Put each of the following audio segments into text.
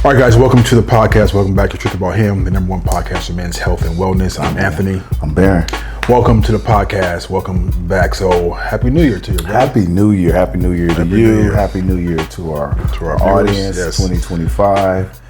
All right, guys, welcome to the podcast. Welcome back to Truth About Him, the number one podcast for men's health and wellness. I'm Anthony. I'm Barron. Welcome to the podcast. Welcome back. So, Happy New Year to you, bro. Happy New Year. Happy New Year to you. Happy New Year to our audience. Yes. 2025.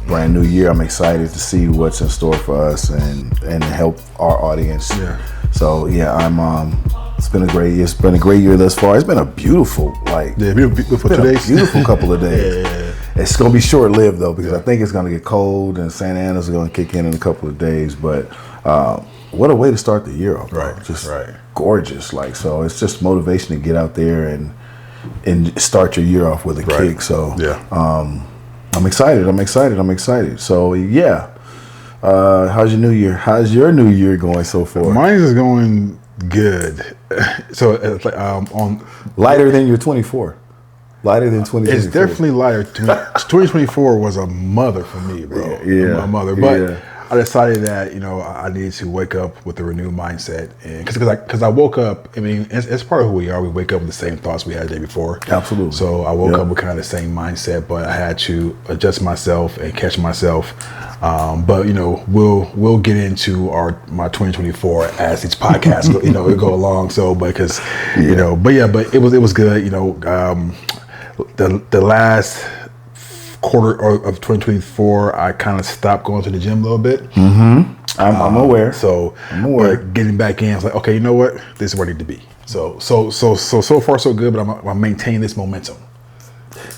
Brand new year. I'm excited to see what's in store for us and help our audience. Yeah. So I'm. It's been a great year. It's been a great year thus far. It's been a beautiful, beautiful couple of days. Yeah. It's gonna be short lived though, because I think it's gonna get cold and Santa Ana's gonna kick in a couple of days. But what a way to start the year off! Right, just right. Gorgeous. So it's just motivation to get out there and start your year off with a kick. So yeah, I'm excited. So yeah, how's your new year? How's your new year going so far? Mine is going good. So it's like on lighter than your 24. Lighter than 2024. It's definitely lighter. 2024 was a mother for me, bro. Yeah. My mother. But I decided that, I needed to wake up with a renewed mindset. And because I woke up, I mean, it's part of who we are. We wake up with the same thoughts we had the day before. Absolutely. So I woke up with kind of the same mindset, but I had to adjust myself and catch myself. But we'll get into my 2024 as each podcast it'll go along. So but it was good. The last quarter of 2024, I kind of stopped going to the gym a little bit. Mm-hmm. I'm aware. So but getting back in, I was like, okay, you know what? This is where I need to be. So far so good, but I'm maintaining this momentum.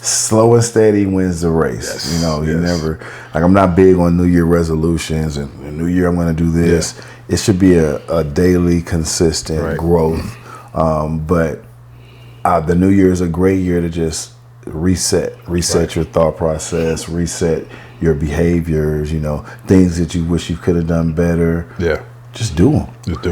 Slow and steady wins the race. Yes. You never, I'm not big on New Year resolutions and New Year I'm going to do this. Yeah. It should be a daily consistent growth. But the New Year is a great year to just reset your thought process, reset your behaviors, things that you wish you could have done better. Yeah. Just do them.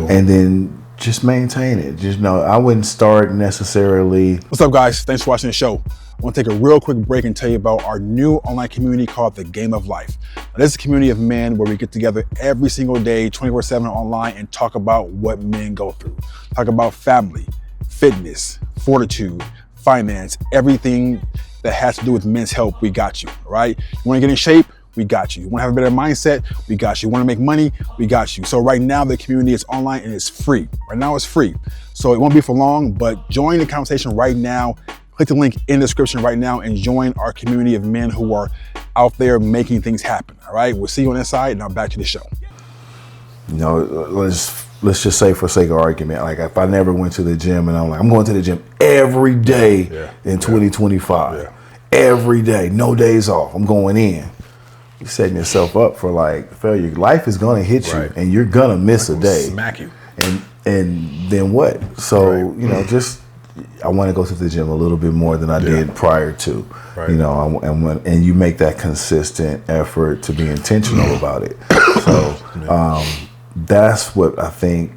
And then just maintain it. I wouldn't start necessarily. What's up, guys? Thanks for watching the show. I want to take a real quick break and tell you about our new online community called The Game of Life. Now, this is a community of men where we get together every single day, 24/7 online, and talk about what men go through. Talk about family, fitness, fortitude, finance, everything that has to do with men's health. We got you, right? You want to get in shape? We got you. You want to have a better mindset? We got you. You want to make money? We got you. So right now the community is online and it's free. Right now it's free. So it won't be for long, but join the conversation right now. Click the link in the description right now and join our community of men who are out there making things happen. All right. We'll see you on that side. Now back to the show. Let's just say, for sake of argument, if I never went to the gym and I'm going to the gym every day in 2025, every day, no days off, I'm going in. You're setting yourself up for failure. Life is going to hit you and you're going to miss a day. Smack you. And then what? So, I want to go to the gym a little bit more than I did prior to, and you make that consistent effort to be intentional about it. So that's what I think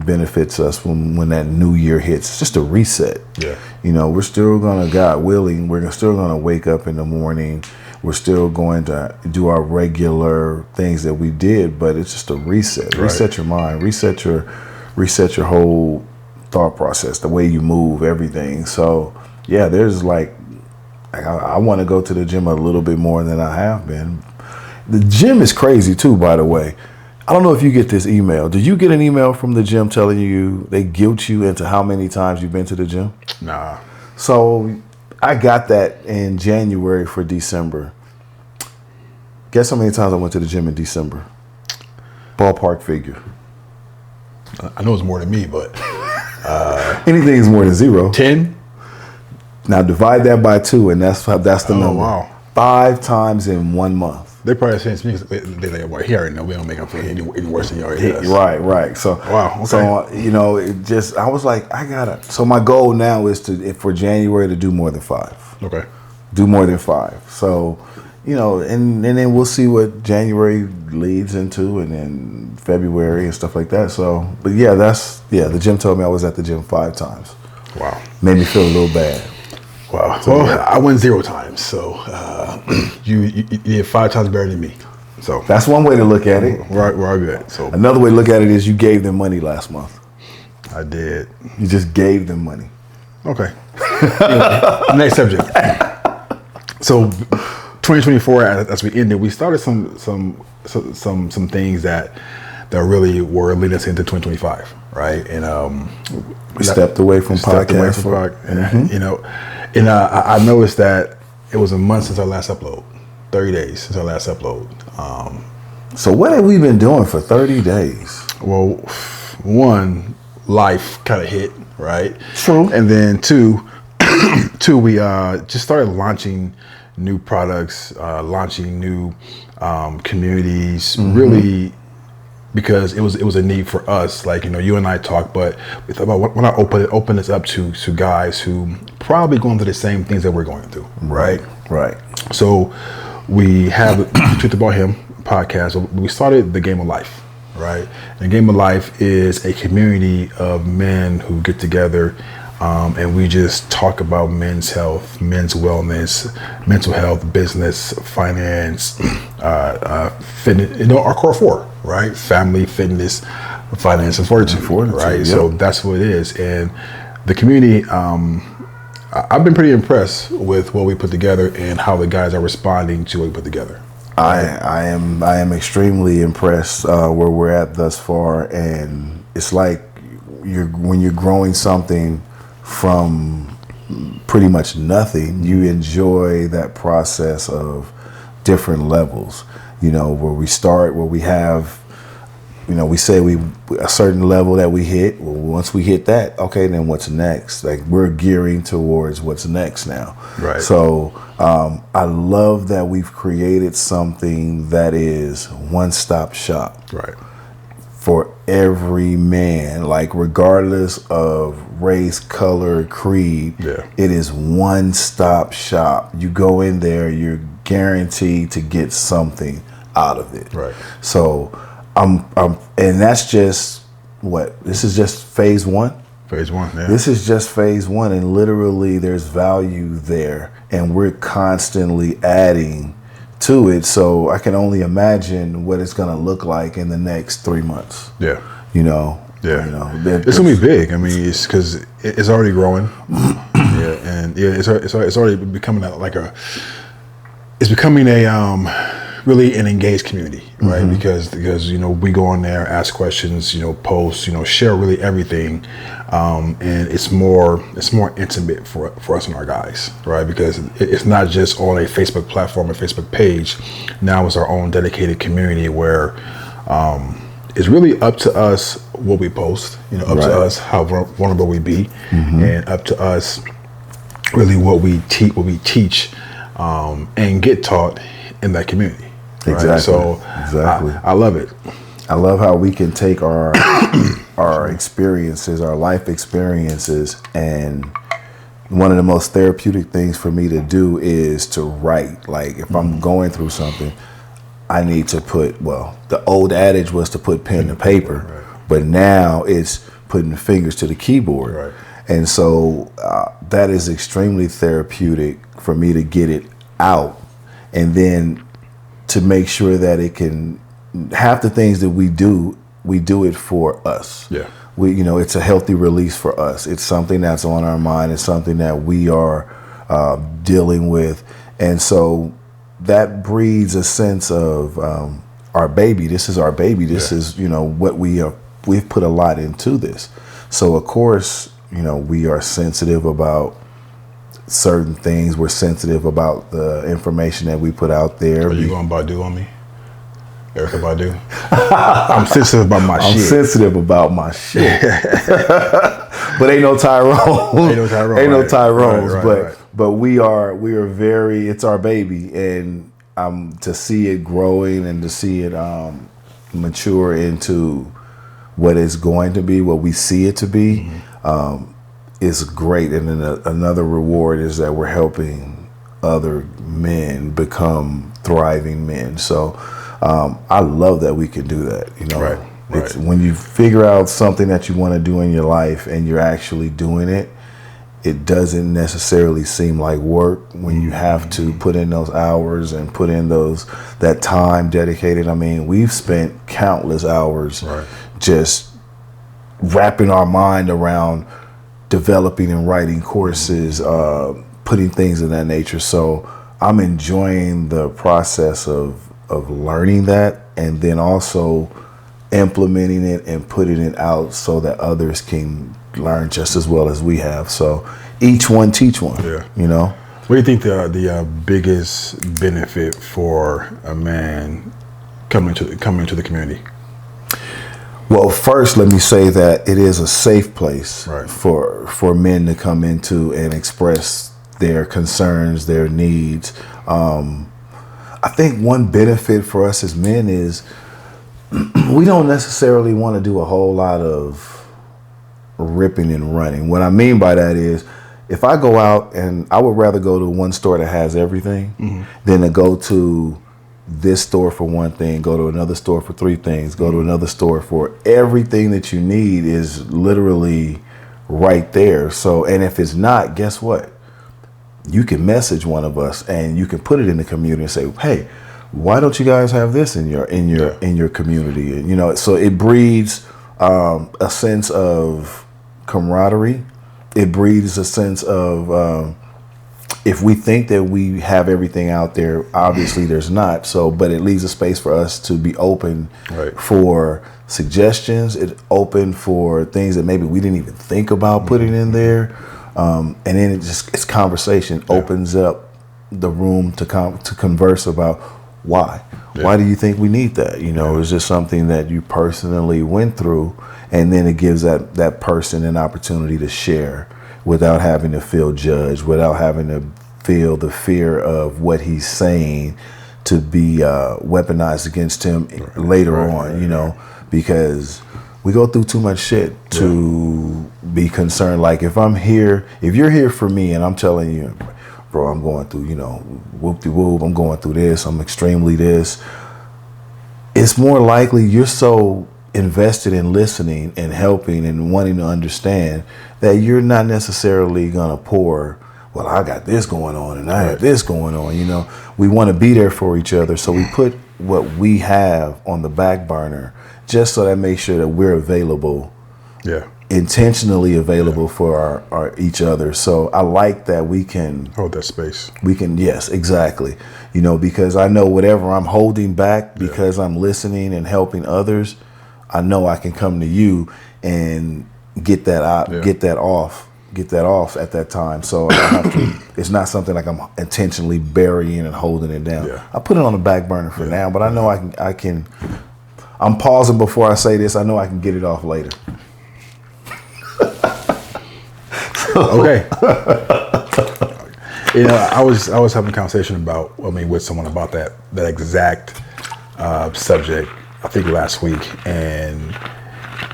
benefits us when that new year hits. It's just a reset. Yeah. We're still going to, God willing, we're still going to wake up in the morning. We're still going to do our regular things that we did, but it's just a reset. Reset your mind, reset your whole thought process, the way you move, everything. So there's I want to go to the gym a little bit more than I have been. The gym is crazy too, by the way. I don't know if you get this email. Did you get an email from the gym telling you they guilt you into how many times you've been to the gym? Nah. So I got that in January for December. Guess how many times I went to the gym in December? Ballpark figure. I know it's more than me, but anything is more than 0. 10. Now divide that by 2, and that's the number. Wow. 5 times in 1 month. They probably saying to me, they're like, well, he already know we don't make him feel any worse than you already does. Right. So, wow. Okay. So, I was like, so my goal now is for January to do more than 5. Okay. Do more than 5. So, and then we'll see what January leads into, and then February and stuff like that. So, but the gym told me I was at the gym 5 times. Wow. Made me feel a little bad. Wow. So, I went 0 times. So you did 5 times better than me. So that's one way to look at it. We're good. So another way to look at it is you gave them money last month. I did. You just gave them money. Okay. Next subject. So 2024, as we ended, we started some things that really were leading us into 2025, right? And we stepped away from podcasts. And I noticed that it was a month since our last upload, 30 days since our last upload. So what have we been doing for 30 days? Well, one, life kind of hit, right? True. And then two, we just started launching new products, launching new communities, really, because it was a need for us. Like, you and I talk, but we thought about when I open this up to guys who probably going through the same things that we're going through, right? Right. So we have the Truth About Him podcast. We started the Game of Life, right? And the Game of Life is a community of men who get together, and we just talk about men's health, men's wellness, mental health, business, finance, fitness, our core four, right? Family, fitness, finance, and fortitude, right? Yep. So that's what it is. And the community, I've been pretty impressed with what we put together and how the guys are responding to what we put together. I am extremely impressed where we're at thus far, and it's like when you're growing something from pretty much nothing, you enjoy that process of different levels. Where we start, where we have, we say a certain level that we hit. Well, once we hit that, okay, then what's next? Like, we're gearing towards what's next now. Right. So I love that we've created something that is one-stop shop. Right. For every man, like, regardless of race, color, creed, it is one-stop shop. You go in there, you're guaranteed to get something out of it. Right. So and that's just this is just phase one. Phase one, yeah. This is just phase one, and literally there's value there, and we're constantly adding to it. So I can only imagine what it's going to look like in the next 3 months. Yeah. It's going to be big. I mean, it's because it's already growing. It's already becoming it's becoming a really an engaged community, right? Because we go on there, ask questions, post, share really everything, and it's more intimate for us and our guys, right? Because it's not just on a Facebook platform or Facebook page. Now it's our own dedicated community where it's really up to us what we post, up to us how vulnerable we be, and up to us really what we teach, and get taught in that community. Right? Exactly. So exactly. I love it. I love how we can take our experiences, our life experiences, and one of the most therapeutic things for me to do is to write. Like, if I'm going through something, I need to put, the old adage was to put pen to paper, but now it's putting fingers to the keyboard. Right. And so that is extremely therapeutic for me to get it out, and then to make sure that it can, half the things that we do it for us. Yeah. It's a healthy release for us. It's something that's on our mind. It's something that we are dealing with. And so that breeds a sense of our baby. This is our baby. This is, what we've put a lot into this. So of course, we are sensitive about certain things. We're sensitive about the information that we put out there. Are you going Badu on me? Erica Badu? I'm sensitive about my shit. I'm sensitive about my shit. But ain't no Tyrone. Ain't no Tyrones. But we are very, it's our baby. And to see it growing and to see it mature into what it's going to be, what we see it to be, is great. And then another reward is that we're helping other men become thriving men. So I love that we can do that. Right. It's when you figure out something that you want to do in your life and you're actually doing it, it doesn't necessarily seem like work when you have to put in those hours and put in that time dedicated. I mean, we've spent countless hours just wrapping our mind around developing and writing courses, putting things of that nature. So I'm enjoying the process of learning that, and then also implementing it and putting it out so that others can learn just as well as we have. So each one teach one. Yeah. You know. What do you think the biggest benefit for a man coming to the community? Well, first, let me say that it is a safe place Right. for men to come into and express their concerns, their needs. I think one benefit for us as men is we don't necessarily want to do a whole lot of ripping and running. What I mean by that is, if I go out, and I would rather go to one store that has everything than to go to this store for one thing, go to another store for three things, go to another store for everything that you need is literally right there. So, and if it's not, guess what? You can message one of us and you can put it in the community and say, hey, why don't you guys have this in your community? And, you know, so it breeds a sense of camaraderie. It breeds a sense of if we think that we have everything out there, obviously there's not. So, but it leaves a space for us to be open for suggestions. It's open for things that maybe we didn't even think about putting in there. And then it's conversation opens up the room to converse about why. Yeah. Why do you think we need that? You know, is this something that you personally went through? And then it gives that person an opportunity to share without having to feel judged, without having to feel the fear of what he's saying to be weaponized against him later on, you know, because we go through too much shit to be concerned. Like if you're here for me and I'm telling you, bro, I'm going through, you know, whoop-de-whoop, I'm going through this, I'm extremely this. It's more likely you're so invested in listening and helping and wanting to understand that you're not necessarily going to pour, well, I got this going on and I have this going on, you know. We want to be there for each other. So we put what we have on the back burner just so that makes sure that we're available. Yeah. Intentionally available for our each other. So I like that we can hold that space. We can, yes, exactly. You know, because I know whatever I'm holding back because I'm listening and helping others, I know I can come to you and get that out, get that off at that time. So I don't have to, it's not something like I'm intentionally burying and holding it down. Yeah. I put it on the back burner for now, but I know I can. I'm pausing before I say this. I know I can get it off later. Okay. You know, I was having a conversation with someone about that exact subject, I think last week, and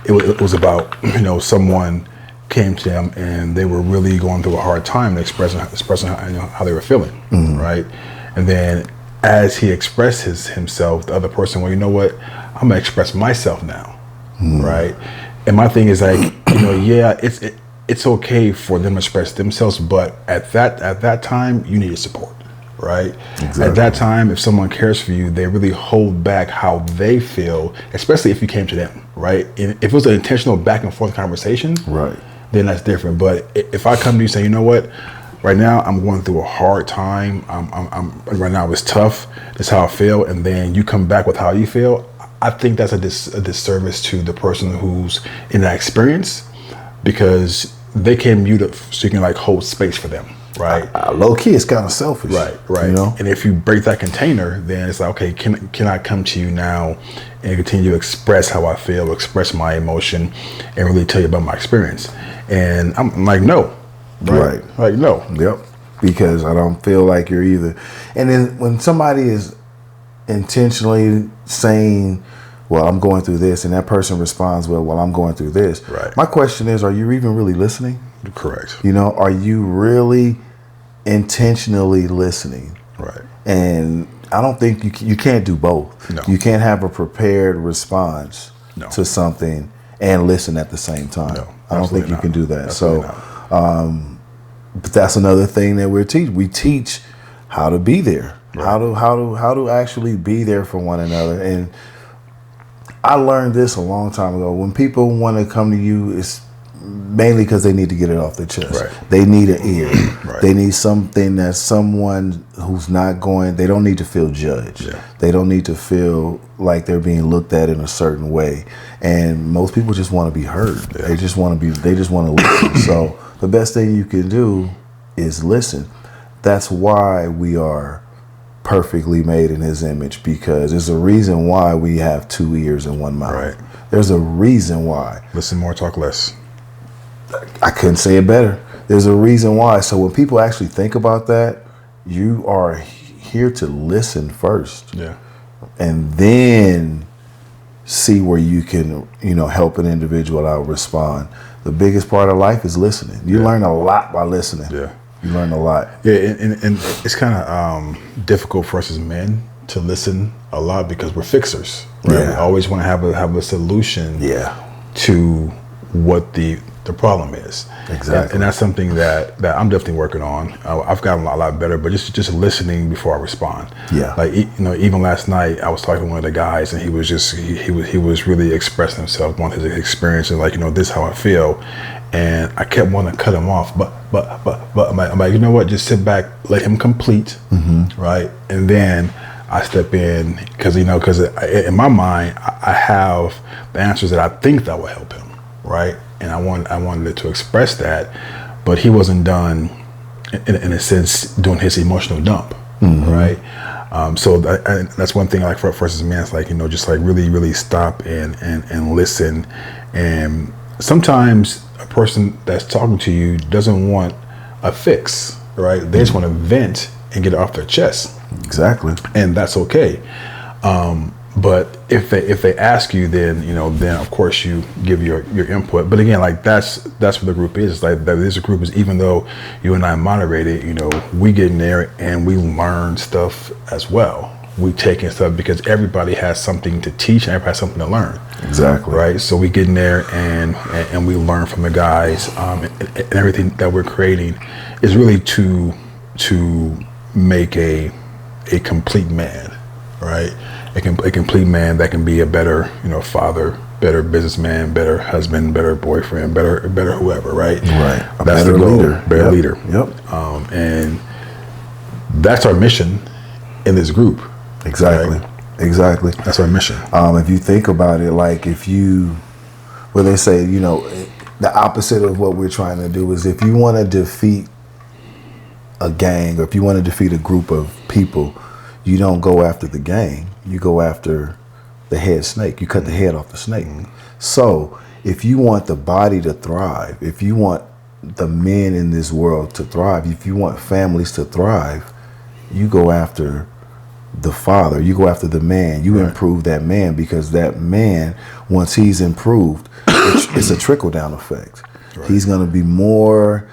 it was about, you know, someone came to them and they were really going through a hard time expressing how, you know, how they were feeling, right? And then as he expressed himself, the other person, well, you know what, I'm gonna express myself now, right? And my thing is like, you know, it's okay for them to express themselves, but at that time, you need support, right? Exactly. At that time, if someone cares for you, they really hold back how they feel, especially if you came to them, right? And if it was an intentional back and forth conversation, right, then that's different. But if I come to you and say, you know what, right now I'm going through a hard time. I'm right now it's tough. That's how I feel, and then you come back with how you feel. I think that's a disservice to the person who's in that experience, because they came to you so you can like hold space for them, right? Low key, it's kind of selfish, right. You know? And if you break that container, then it's like, okay, can I come to you now and continue to express how I feel, express my emotion, and really tell you about my experience? And I'm like, no, right? Like, no. Yep. Because I don't feel like you're either. And then when somebody is intentionally saying, well, I'm going through this, and that person responds, well, I'm going through this. Right. My question is, are you even really listening? Correct. You know, are you really intentionally listening? Right. And I don't think you can't do both. No. You can't have a prepared response to something and listen at the same time. No, I don't think you can do that. Absolutely but that's another thing that we teach how to be there, how to actually be there for one another. And I learned this a long time ago. When people want to come to you, it's mainly because they need to get it off their chest. Right. They need an ear. Right. They need something that someone who's not going, they don't need to feel judged. Yeah. They don't need to feel like they're being looked at in a certain way. And most people just want to be heard. Yeah. They just want to listen. So the best thing you can do is listen. That's why we are perfectly made in his image, because there's a reason why we have 2 ears and 1 mouth. Right. There's a reason why. Listen more, talk less. I couldn't say it better. There's a reason why. So when people actually think about that, you are here to listen first. Yeah. And then see where you can, help an individual out respond. The biggest part of life is listening. You learn a lot by listening. Yeah. You learn a lot. Yeah, and it's kind of difficult for us as men to listen a lot because we're fixers. Right? Yeah. We always want to have a solution to what the problem is. Exactly. And that's something that I'm definitely working on. I've gotten a lot better, but just listening before I respond. Yeah. Like, even last night I was talking to one of the guys, and he was just he was really expressing himself on his experience, and this is how I feel. And I kept wanting to cut him off, but I'm like, you know what? Just sit back, let him complete, right? And then I step in because in my mind I have the answers that I think that will help him, right? And I wanted to express that, but he wasn't done in a sense doing his emotional dump, right? So that's one thing, like for us as men, it's like, just like really stop and listen. And sometimes a person that's talking to you doesn't want a fix, right? They just want to vent and get it off their chest. Exactly. And that's okay. But if they ask you, then of course you give your input. But again, like that's what the group is. It's like this group is, even though you and I moderate it, we get in there and we learn stuff as well. We take in stuff because everybody has something to teach and everybody has something to learn. Exactly. Right. So we get in there and we learn from the guys, and everything that we're creating is really to make a complete man, right? A complete man that can be a better, father, better businessman, better husband, better boyfriend, better whoever, right? Right. A that's better leader. Better leader. Yep. And that's our mission in this group. Exactly. Right? Exactly. That's our mission. If you think about it, like they say, the opposite of what we're trying to do is, if you want to defeat a gang, or if you want to defeat a group of people, you don't go after the gang. You go after the head snake. You cut the head off the snake. So if you want the body to thrive, if you want the men in this world to thrive, if you want families to thrive, you go after the father, you go after the man, you improve that man, because that man, once he's improved, it's a trickle down effect. Right. He's going to be more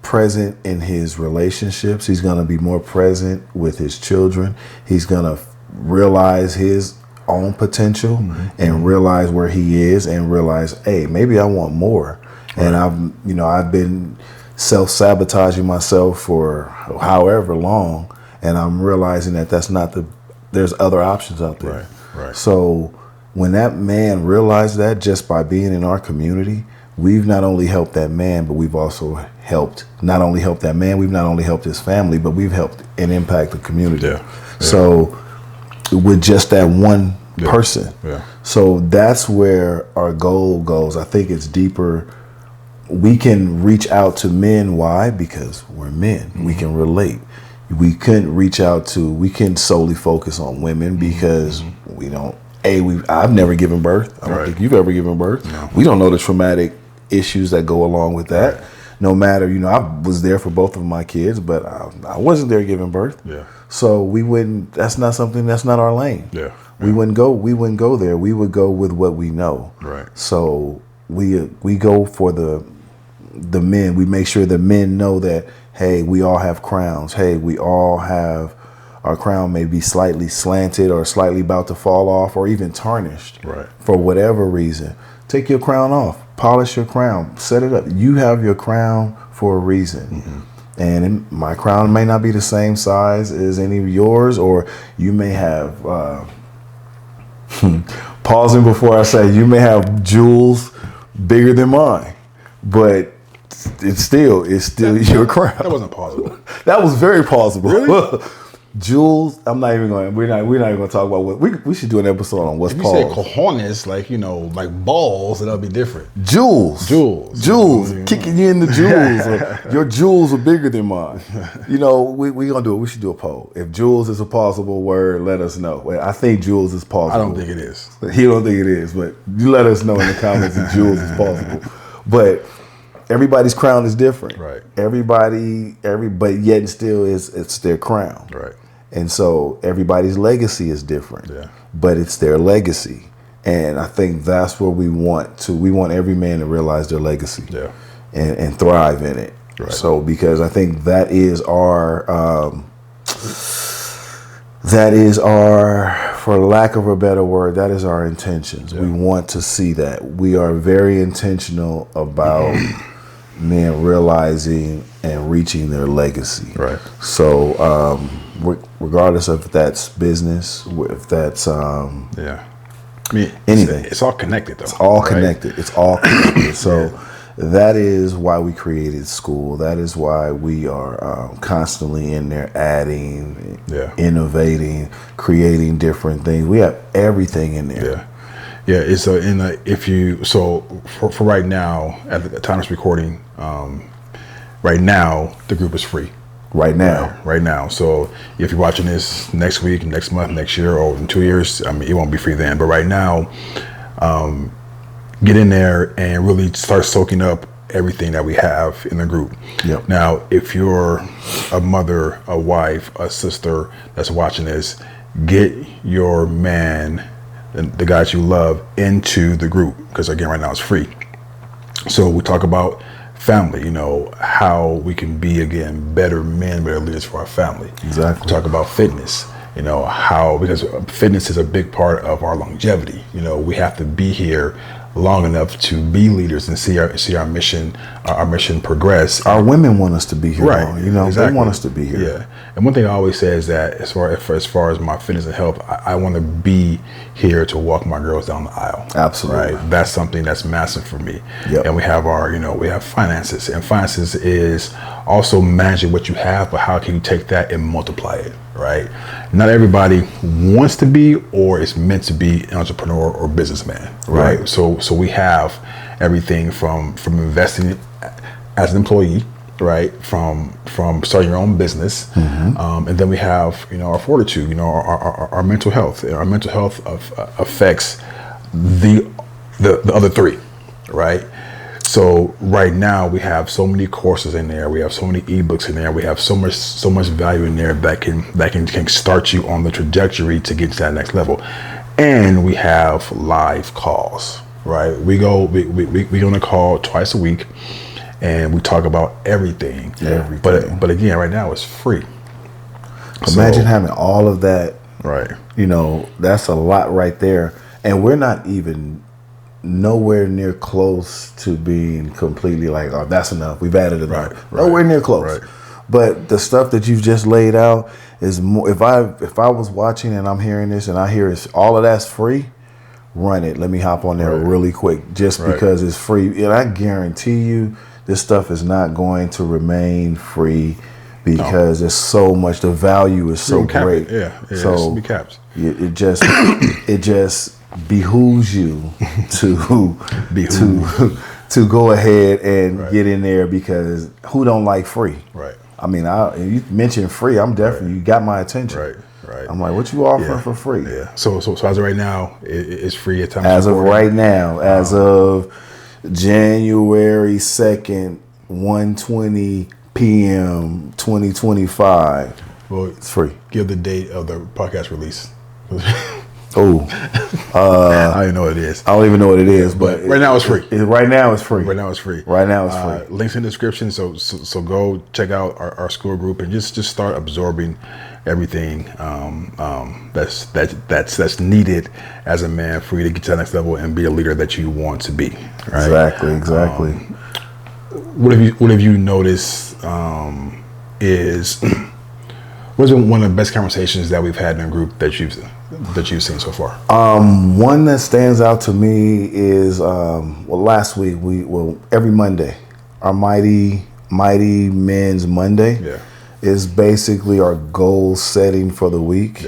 present in his relationships. He's going to be more present with his children. He's going to realize his own potential and realize where he is and realize, hey, maybe I want more. Right. And I've been self-sabotaging myself for however long, and I'm realizing that that's not there's other options out there. Right. So when that man realized that, just by being in our community, we've not only helped that man, but we've also helped that man, we've not only helped his family, but we've helped and impact the community. Yeah. So with just that one person. Yeah. So that's where our goal goes. I think it's deeper. We can reach out to men. Why? Because we're men. We can relate. We couldn't we can solely focus on women because we don't, I've never given birth. I don't think you've ever given birth. No. We don't know the traumatic issues that go along with that. Right. No matter, I was there for both of my kids, but I wasn't there giving birth. Yeah. So that's not our lane. Yeah. We wouldn't go there. We would go with what we know. Right. So we go for the men. We make sure the men know that, hey, we all have crowns. Hey, we all have, our crown may be slightly slanted or slightly about to fall off or even tarnished. Right. For whatever reason. Take your crown off. Polish your crown. Set it up. You have your crown for a reason. And my crown may not be the same size as any of yours, or you may have, pausing before I say, you may have jewels bigger than mine. but it's still your crown. That wasn't plausible. That was very plausible. Really? Jules, I'm not even going. We're not even going to talk about what we should do an episode on what's If you pause. say cojones, like balls, that'll be different. Jules, kicking you in the jewels. Your jewels are bigger than mine. We gonna do it. We should do a poll. If Jules is a plausible word, let us know. Well, I think Jules is plausible. I don't think it is. He don't think it is, but you let us know in the comments if Jules is plausible. But everybody's crown is different. Right. But yet still it's their crown. Right. And so everybody's legacy is different. Yeah. But it's their legacy. And I think that's where we want every man to realize their legacy. Yeah. And thrive in it. Right. So because I think that is our for lack of a better word, that is our intentions. Yeah. We want to see that. We are very intentional about men realizing and reaching their legacy. Right. So regardless of if that's business, if that's I mean, anything, it's all connected though. It's all connected. It's all connected. So that is why we created school. That is why we are constantly in there adding, innovating, creating different things. We have everything in there. Yeah. It's for right now, at the time of recording, right now the group is free. Right now. So if you're watching this next week, next month, next year, or in 2 years, I mean, it won't be free then. But right now, get in there and really start soaking up everything that we have in the group. Yep. Now, if you're a mother, a wife, a sister that's watching this, get your man, the guys you love, into the group, because again, right now it's free. So we talk about family, how we can be, again, better men, better leaders for our family. Exactly. We talk about fitness, because fitness is a big part of our longevity. We have to be here long enough to be leaders and see our mission progress. Our women want us to be here, right? Exactly. They want us to be here. Yeah. And one thing I always say is that as far as my fitness and health, I want to be here to walk my girls down the aisle. Absolutely. Right. That's something that's massive for me. Yep. And we have we have finances, and finances is also managing what you have, but how can you take that and multiply it? Right. Not everybody wants to be or is meant to be an entrepreneur or businessman. Right. So we have everything from investing as an employee, right? From starting your own business, and then we have our fortitude, our mental health. Our mental health affects the other three, right? So right now we have so many courses in there. We have so many ebooks in there. We have so much value in there that can start you on the trajectory to get to that next level. And we have live calls, right? We go on a call twice a week, and we talk about everything. But again, right now it's free. Imagine having all of that. Right. That's a lot right there, and we're not even nowhere near close to being completely like, oh, that's enough. We've added enough. Right. Nowhere near close. Right. But the stuff that you've just laid out is more. If I was watching and I'm hearing this and I hear all of that's free, run it. Let me hop on there really quick, just because it's free. And I guarantee you, this stuff is not going to remain free because there's so much. The value is so great. So be capped. It just behooves you to go ahead and get in there, because who don't like free? Right. I mean, you mentioned free. I'm definitely you got my attention. Right. I'm like, what you offering for free? Yeah. So as of right now, it's free at time. As of right now, as of January 2nd, 1:20 p.m. 2025. Well, it's free. Give the date of the podcast release. Oh, I don't even know what it is. I don't even know what it is, but right now it's free. Right now it's free. Right now it's free. Right now it's free. Links in the description. So go check out our school group and just start absorbing everything that's needed as a man for you to get to the next level and be a leader that you want to be. Right? Exactly. What have you noticed is What's been one of the best conversations that we've had in a group that you've seen so far? One that stands out to me is last week every Monday, our mighty men's Monday is basically our goal setting for the week.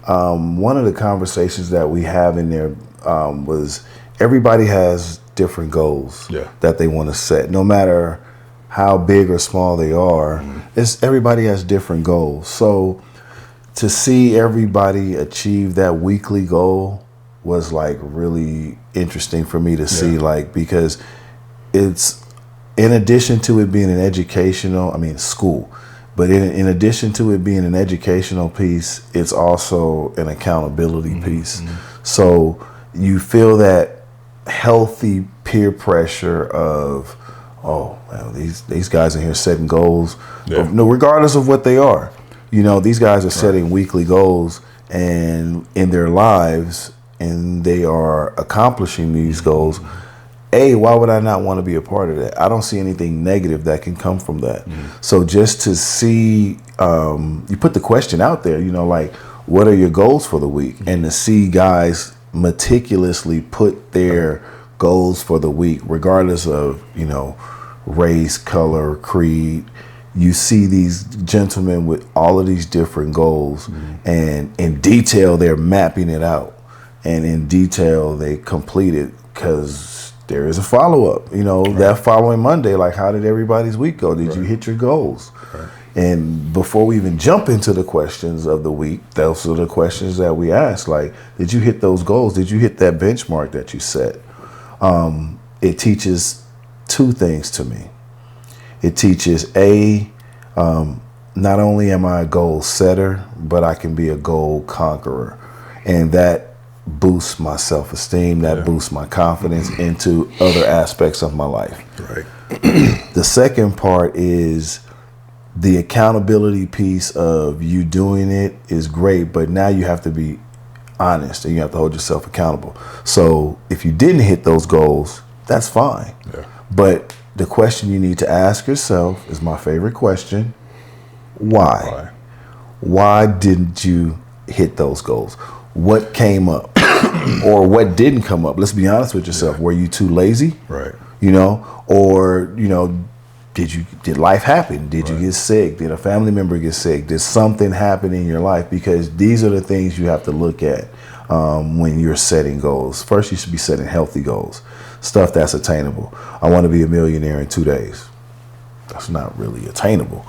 One of the conversations that we have in there was everybody has different goals that they want to set, no matter how big or small they are. Everybody has different goals. So to see everybody achieve that weekly goal was like really interesting for me to see, like, because it's, in addition to it being school, but in addition to it being an educational piece, it's also an accountability piece. So you feel that healthy peer pressure of, oh, well, these guys in here setting goals, regardless of what they are. These guys are setting weekly goals and in their lives, and they are accomplishing these goals. Why would I not want to be a part of that? I don't see anything negative that can come from that. So just to see, you put the question out there, like, what are your goals for the week? And to see guys meticulously put their goals for the week, regardless of, race, color, creed. You see these gentlemen with all of these different goals, and in detail, they're mapping it out. And in detail, they complete it, because there is a follow-up. That following Monday, like, how did everybody's week go? Did you hit your goals? And before we even jump into the questions of the week, those are the questions that we ask. Like, did you hit those goals? Did you hit that benchmark that you set? It teaches two things to me. It teaches, not only am I a goal setter, but I can be a goal conqueror. And that boosts my self-esteem, that boosts my confidence into other aspects of my life. The second part is the accountability piece of you doing it is great, but now you have to be honest and you have to hold yourself accountable. So if you didn't hit those goals, that's fine. But the question you need to ask yourself is my favorite question. Why? Why didn't you hit those goals? What came up or what didn't come up? Let's be honest with yourself. Were you too lazy? Or, did life happen? Did you get sick? Did a family member get sick? Did something happen in your life? Because these are the things you have to look at when you're setting goals. First, you should be setting healthy goals, stuff that's attainable. I want to be a millionaire in 2 days. That's not really attainable,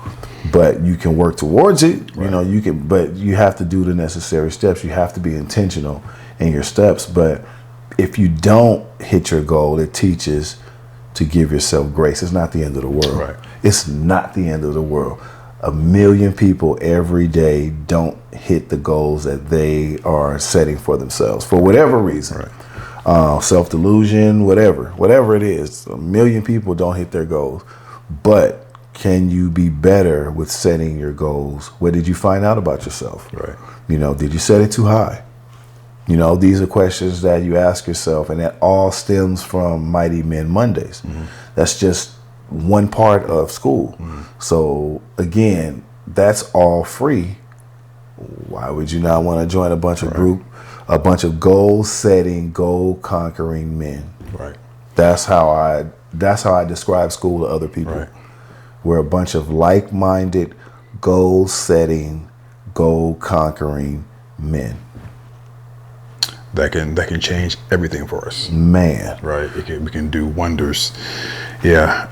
but you can work towards it. But you have to do the necessary steps. You have to be intentional in your steps. But if you don't hit your goal, it teaches to give yourself grace. It's not the end of the world. It's not the end of the world. 1 million people every day don't hit the goals that they are setting for themselves for whatever reason. Self-delusion, whatever it is. 1 million people don't hit their goals. But can you be better with setting your goals? What did you find out about yourself? Did you set it too high? These are questions that you ask yourself, and that all stems from Mighty Men Mondays. That's just one part of school. So again, that's all free. Why would you not want to join a bunch of goal setting, goal conquering men? That's how I describe school to other people. We're a bunch of like-minded, goal setting, goal conquering men. That can change everything for us, man. We can do wonders. I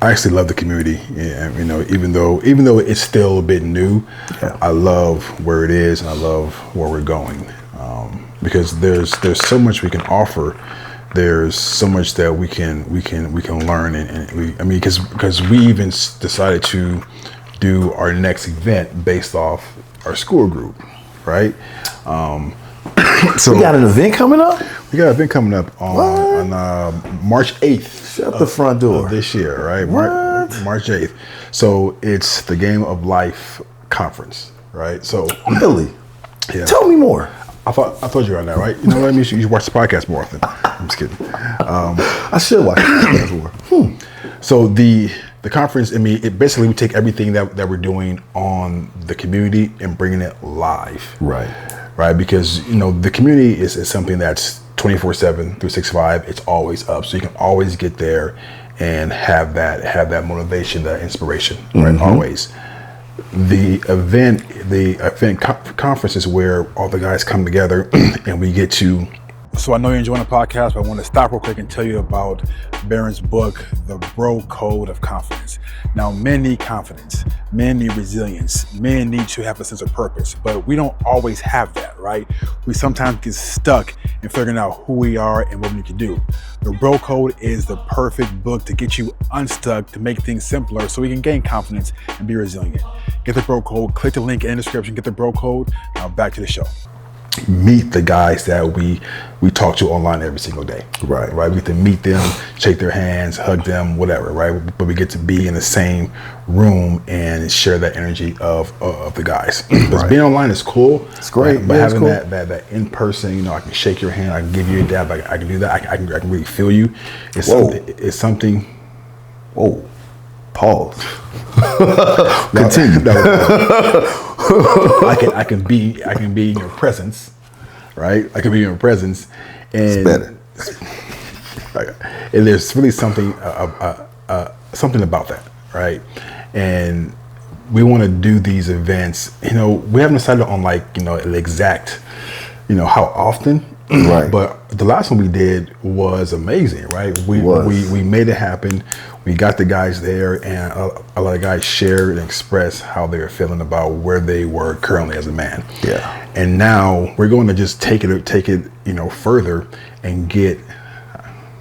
actually love the community. Even though it's still a bit new, I love where it is and I love where we're going. Because there's so much we can offer. There's so much that we can learn, because we even decided to do our next event based off our school group, right? So we got an event coming up? We got an event coming up on March 8th. Shut the front door. This year, right? What? March 8th. So it's the Game of Life conference, right? So really? Tell me more. I told you right now, right? You know what I mean? You should watch the podcast more often. I'm just kidding. I should watch the podcast more. So the the conference, I mean, it basically we take everything that we're doing on the community and bringing it live. Right. Because, the community is something that's 24/7, 365. It's always up. So you can always get there and have that motivation, that inspiration, right? Mm-hmm. Always. The event conference is where all the guys come together and we get to. So I know you're enjoying the podcast, but I want to stop real quick and tell you about Barron's book, The Bro Code of Confidence. Now, men need confidence. Men need resilience. Men need to have a sense of purpose, but we don't always have that, right? We sometimes get stuck in figuring out who we are and what we need to do. The Bro Code is the perfect book to get you unstuck, to make things simpler so we can gain confidence and be resilient. Get the Bro Code, click the link in the description, get the Bro Code. Now back to the show. Meet the guys that we talk to online every single day. Right. We get to meet them, shake their hands, hug them, whatever, right? But we get to be in the same room and share that energy of the guys. Because being online is cool. It's great. But having cool. that in person, I can shake your hand, I can give you a dab, I can do that. I can really feel you. It's something. Whoa. Pause. Continue. I can be in your presence, right? I can be in your presence, and it's better. And there's really something about that, right? And we want to do these events. We haven't decided on the exact, how often. Right. But the last one we did was amazing, right? We made it happen. We got the guys there, and a lot of guys shared and expressed how they were feeling about where they were currently as a man. Yeah. And now we're going to just take it, further and get.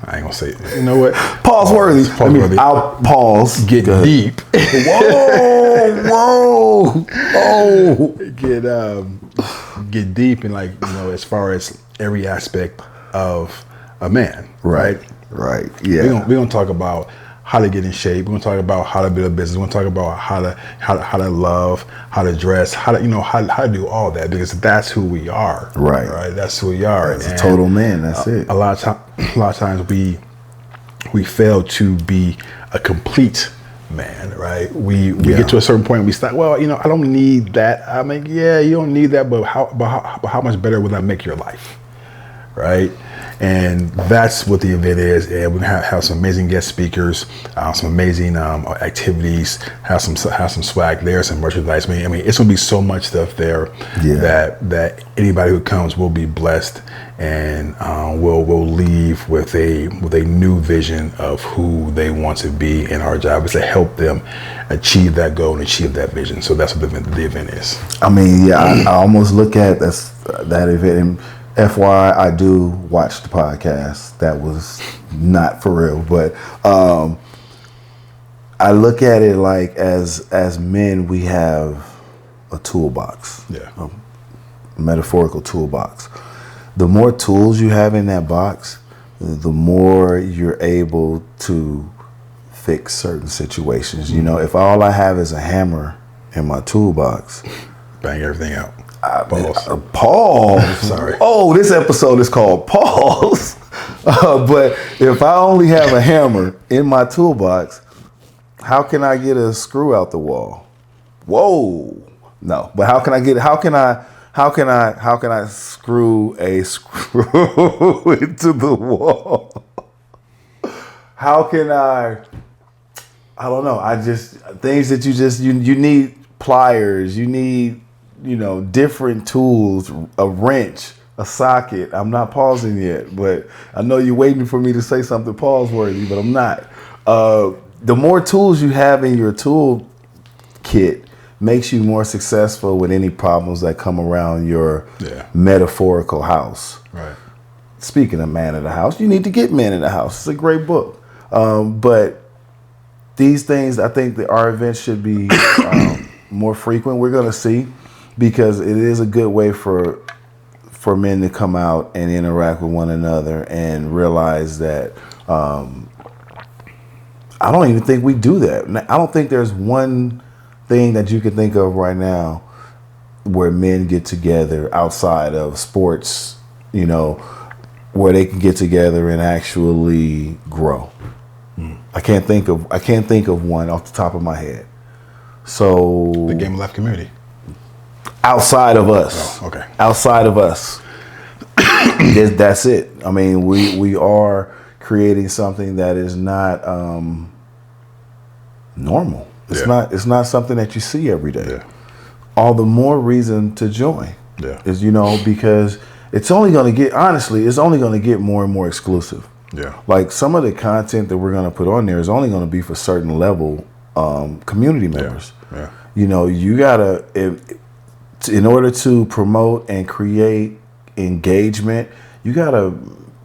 I ain't gonna say it. You know what? Pause worthy. I'll pause. Get deep. Whoa. Get deep in as far as every aspect of a man. Right. Yeah. We're gonna talk about how to get in shape. We're gonna talk about how to build a business. We're gonna talk about how to love, how to dress, how to do all that, because that's who we are. Right. That's who we are. As a total man. That's it. A lot of times we fail to be a complete man, right? We get to a certain point and we start, I don't need that. I mean, yeah, you don't need that, but how much better will that make your life? Right? And that's what the event is. And we're gonna have some amazing guest speakers, some amazing activities, have some swag there, some merchandise. I mean, it's gonna be so much stuff there that anybody who comes will be blessed, and will leave with a new vision of who they want to be. And our job is to help them achieve that goal and achieve that vision. So that's what the event is. I mean, I almost look at that event. And FYI, I do watch the podcast. That was not for real, but I look at it like as men, we have a toolbox, a metaphorical toolbox. The more tools you have in that box, the more you're able to fix certain situations. If all I have is a hammer in my toolbox, bang everything out. Pause. Sorry. Oh, this episode is called Pause. But if I only have a hammer in my toolbox, how can I get a screw out the wall? Whoa. No. But how can I screw a screw into the wall? How can I don't know. Things that you need pliers, you need different tools, a wrench, a socket. I'm not pausing yet, but I know you're waiting for me to say something pause worthy, but I'm not. The more tools you have in your tool kit makes you more successful with any problems that come around your metaphorical house. Right. Speaking of Man in the House, you need to get Man in the House. It's a great book. But these things, I think that our events should be more frequent. We're going to see, because it is a good way for men to come out and interact with one another and realize that I don't even think we do that. I don't think there's one thing that you can think of right now where men get together outside of sports, where they can get together and actually grow. I can't think of one off the top of my head. So The Game of Life community. Outside of us. Oh, okay. Outside of us. That's it. I mean, we are creating something that is not normal. It's not something that you see every day. Yeah. All the more reason to join. Yeah. Is, because it's only going to get more and more exclusive. Yeah. Like some of the content that we're going to put on there is only going to be for certain level community members. Yeah. You gotta, in order to promote and create engagement, you gotta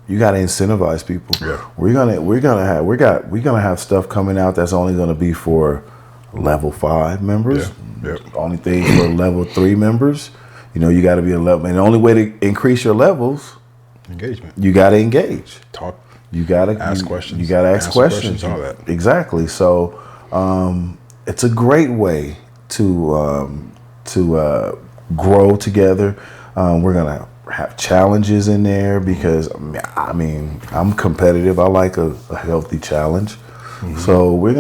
incentivize people. Yeah. We're gonna have stuff coming out that's only gonna be for level 5 members. Yeah. Only things for level 3 members. You got to be a level, and the only way to increase your levels, engagement. You got to engage. Talk. You got to ask questions. You got to ask questions. All that. Exactly. So it's a great way to grow together. We're gonna have challenges in there because I'm competitive. I like a healthy challenge. Mm-hmm. So we're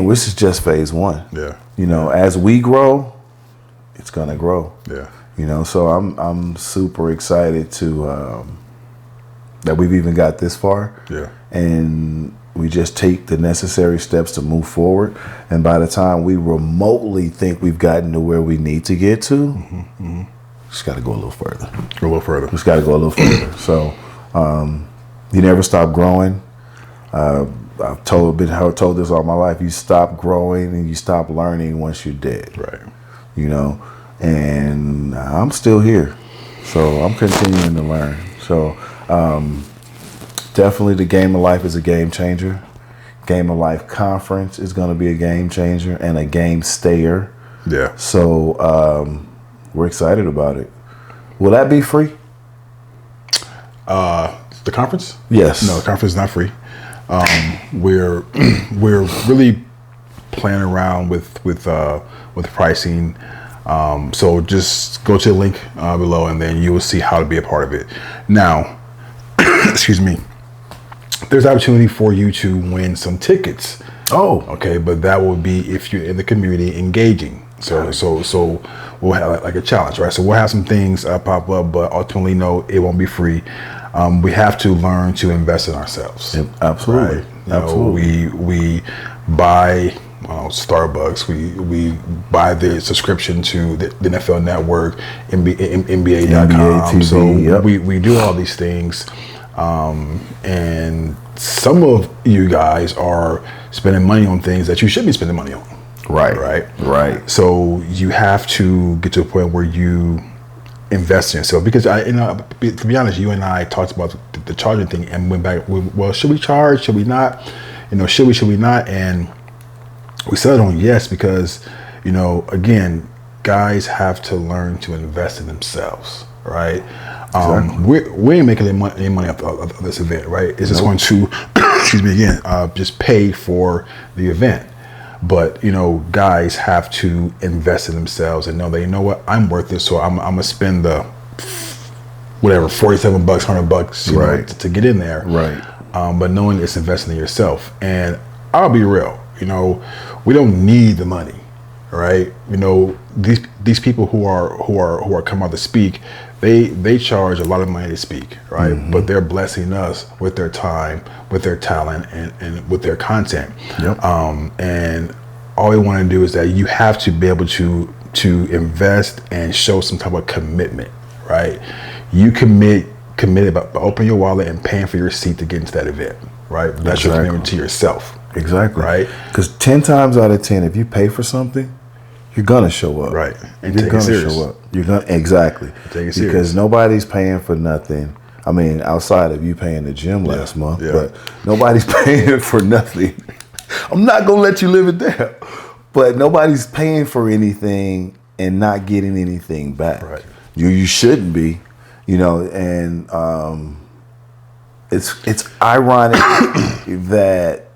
this is just phase 1. Yeah. As we grow, it's gonna grow. Yeah. So I'm super excited to that we've even got this far. Yeah. And we just take the necessary steps to move forward. And by the time we remotely think we've gotten to where we need to get to, just got to go a little further. Just got to go a little further. So you never stop growing. I've told this all my life. You stop growing and you stop learning once you're dead. Right. And I'm still here. So I'm continuing to learn. So definitely the Game of Life is a game changer. Game of Life conference is going to be a game changer and a game stayer. Yeah. So we're excited about it. Will that be free? The conference? Yes. No, the conference is not free. We're really playing around with pricing. So just go to the link below, and then you will see how to be a part of it. Now, excuse me. There's opportunity for you to win some tickets. Oh, okay, but that will be if you're in the community engaging. So we'll have like a challenge, right? So we'll have some things pop up, but ultimately, no, it won't be free. We have to learn to invest in ourselves. Yep, absolutely. Right? Absolutely. We buy Starbucks. We buy the subscription to the NFL Network, NBA.com. NBA TV, so yep. we do all these things. And some of you guys are spending money on things that you should be spending money on. Right. So you have to get to a point where you invest in yourself, because to be honest, you and I talked about the charging thing and went back. Well, should we charge? Should we not? Should we not? And we settled on yes, because again, guys have to learn to invest in themselves. Right. Exactly. We ain't making any money off this event, right? It's just going to, excuse me again, just pay for the event. But guys have to invest in themselves and know that what, I'm worth it, so I'm gonna spend the whatever $47, $100, to get in there. Right. But knowing it's investing in yourself, and I'll be real, we don't need the money, right? These people who are coming out to speak, they charge a lot of money to speak, right? Mm-hmm. But they're blessing us with their time, with their talent, and with their content. Yep. And all we want to do is that you have to be able to invest and show some type of commitment, right? You committed by opening your wallet and paying for your seat to get into that event, right? That's your commitment to yourself. Exactly. Right? Because 10 times out of 10, if you pay for something, you're gonna show up. Right. And you're gonna show up. You're gonna take it serious. Because nobody's paying for nothing. I mean, outside of you paying the gym last month, but nobody's paying for nothing. I'm not gonna let you live it down. But nobody's paying for anything and not getting anything back. Right. You shouldn't be, and it's ironic that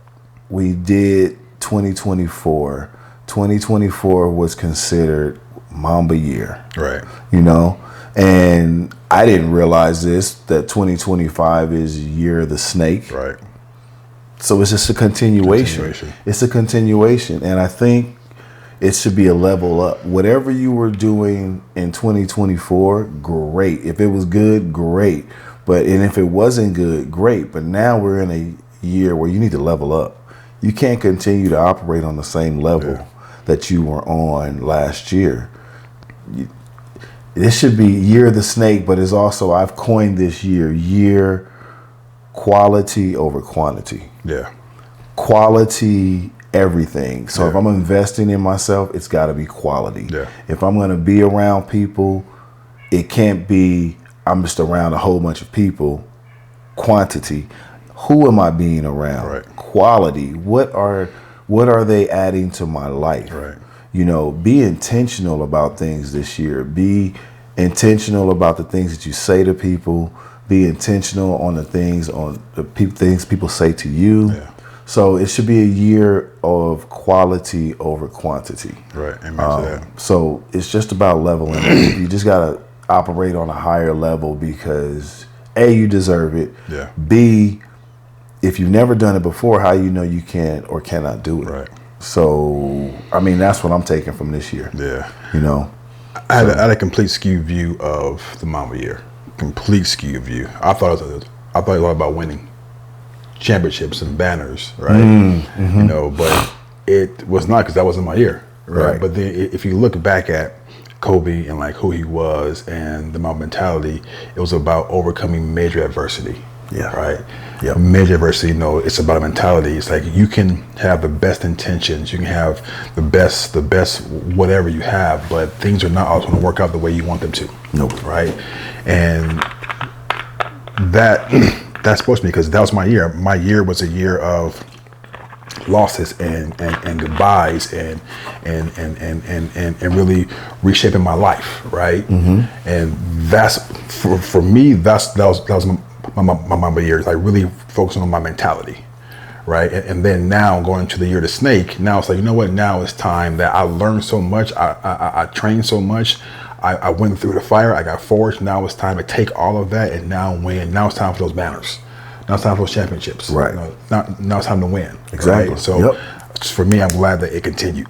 we did 2024. 2024 was considered Mamba year. Right. You know, and I didn't realize this, that 2025 is year of the snake. Right. So it's just a continuation. It's a continuation. And I think it should be a level up. Whatever you were doing in 2024, great. If it was good, great. And if it wasn't good, great. But now we're in a year where you need to level up. You can't continue to operate on the same level that you were on last year. This should be year of the snake, but it's also, I've coined this year quality over quantity. Yeah. Quality everything. So if I'm investing in myself, it's got to be quality. Yeah. If I'm going to be around people, it can't be I'm just around a whole bunch of people. Quantity. Who am I being around? Right. Quality. What are they adding to my life? Right. You know, be intentional about things this year. Be intentional about the things that you say to people. Be intentional on the things things people say to you. Yeah. So it should be a year of quality over quantity. Right. Amen to that. So it's just about leveling up. You just got to operate on a higher level because A, you deserve it. Yeah. B, if you've never done it before, how you know you can or cannot do it. Right. So, I mean, that's what I'm taking from this year. Yeah. You know? I had a complete skew view of the Mamba year. Complete skew view. I thought it was all about winning championships and banners, right? Mm-hmm. You know, but it was not, because that wasn't my year, right? But then if you look back at Kobe and like who he was and the Mamba mentality, it was about overcoming major adversity. Yeah. Right. Yeah. Major adversity, you know, it's about a mentality. It's like you can have the best intentions, you can have the best whatever you have, but things are not always going to work out the way you want them to. Nope. Right. And that's supposed to be, because that was my year. My year was a year of losses and goodbyes and really reshaping my life, right? Mm-hmm. And that's for me. That was my Mamba years, like really focusing on my mentality, right? And then now going to the year of the snake. Now it's like, you know what? Now it's time that I learned so much. I trained so much. I went through the fire. I got forged. Now it's time to take all of that and now win. Now it's time for those banners. Now it's time for those championships. Right. You know, now it's time to win. Exactly. Right? So for me, I'm glad that it continued.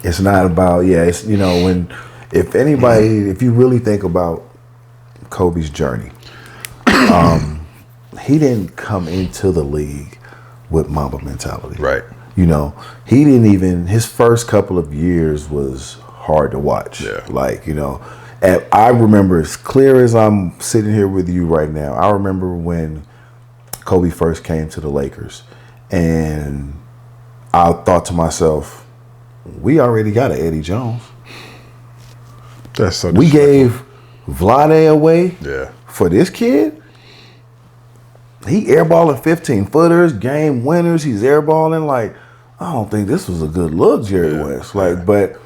It's not about, it's, you know, if you really think about Kobe's journey, he didn't come into the league with Mamba mentality. Right. You know, his first couple of years was hard to watch. Yeah. Like, you know, and I remember as clear as I'm sitting here with you right now, I remember when Kobe first came to the Lakers, and I thought to myself, we already got an Eddie Jones. That's so we gave Vlade away for this kid. He airballing 15-footers, game winners. He's airballing. Like, I don't think this was a good look, Jerry West. Like, but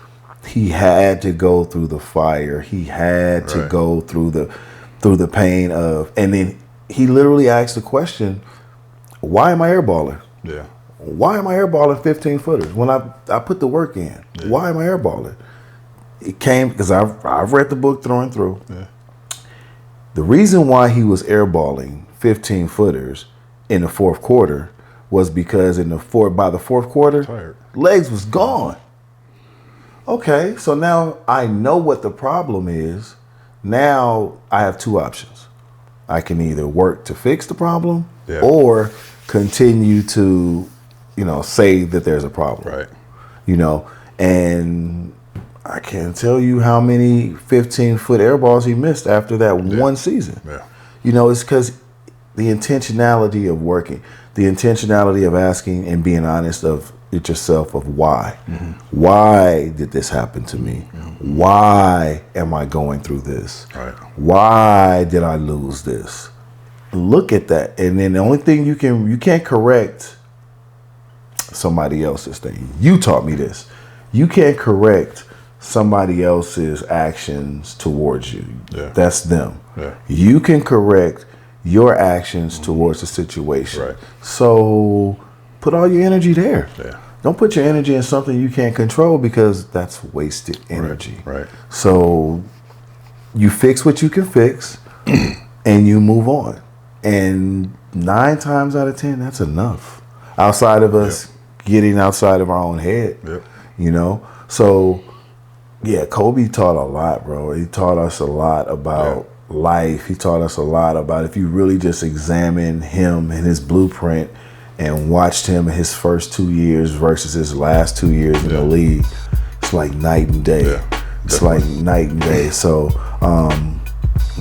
he had to go through the fire. He had to go through the pain of, and then he literally asked the question, why am I airballing? Yeah. Why am I airballing 15-footers when I put the work in? Yeah. Why am I airballing? It came because I've read the book through and through. Yeah. The reason why he was airballing 15-footers in the fourth quarter was because by the fourth quarter, legs was gone. Okay, so now I know what the problem is. Now I have two options. I can either work to fix the problem or continue to, you know, say that there's a problem. Right. You know, and I can't tell you how many 15-foot air balls he missed after that one season. Yeah. You know, it's because the intentionality of working, the intentionality of asking and being honest with yourself of why. Mm-hmm. Why did this happen to me? Mm-hmm. Why am I going through this? Right. Why did I lose this? Look at that. And then the only thing you can't correct somebody else's thing. You taught me this. You can't correct somebody else's actions towards you. Yeah. That's them. Yeah. You can correct your actions towards the situation. Right. So put all your energy there. Yeah. don't put your energy in something you can't control, because that's wasted energy. Right. So you fix what you can fix and you move on. And 9 times out of 10, that's enough. Outside of us getting outside of our own head, you know? So, yeah, Kobe taught a lot, bro. He taught us a lot about life. He taught us a lot about, if you really just examine him and his blueprint and watched him in his first 2 years versus his last 2 years in the league, it's like night and day. Yeah, it's like night and day. So,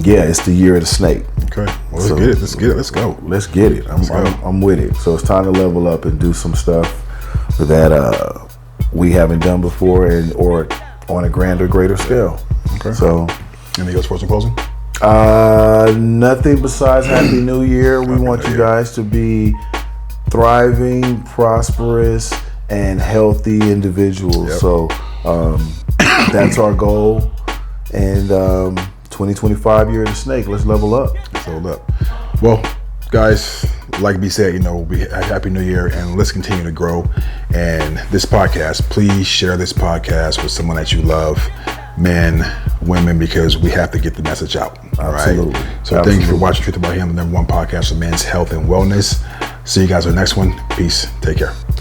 it's the year of the snake. Okay, well, let's get it. Let's go. Let's get it. I'm with it. So it's time to level up and do some stuff that we haven't done before, or on a grander, greater scale. Okay. So, anything else for some closing? Nothing besides Happy New Year. We want you guys to be thriving, prosperous, and healthy individuals. So that's our goal. And 2025 year of the snake. Let's level up. Well, guys, like B said, we Happy New Year, and let's continue to grow. And this podcast, please share this podcast with someone that you love, men, women, because we have to get the message out. Absolutely. Right? So thank you for watching Truth About Him, the #1 podcast for men's health and wellness. See you guys on the next one. Peace. Take care.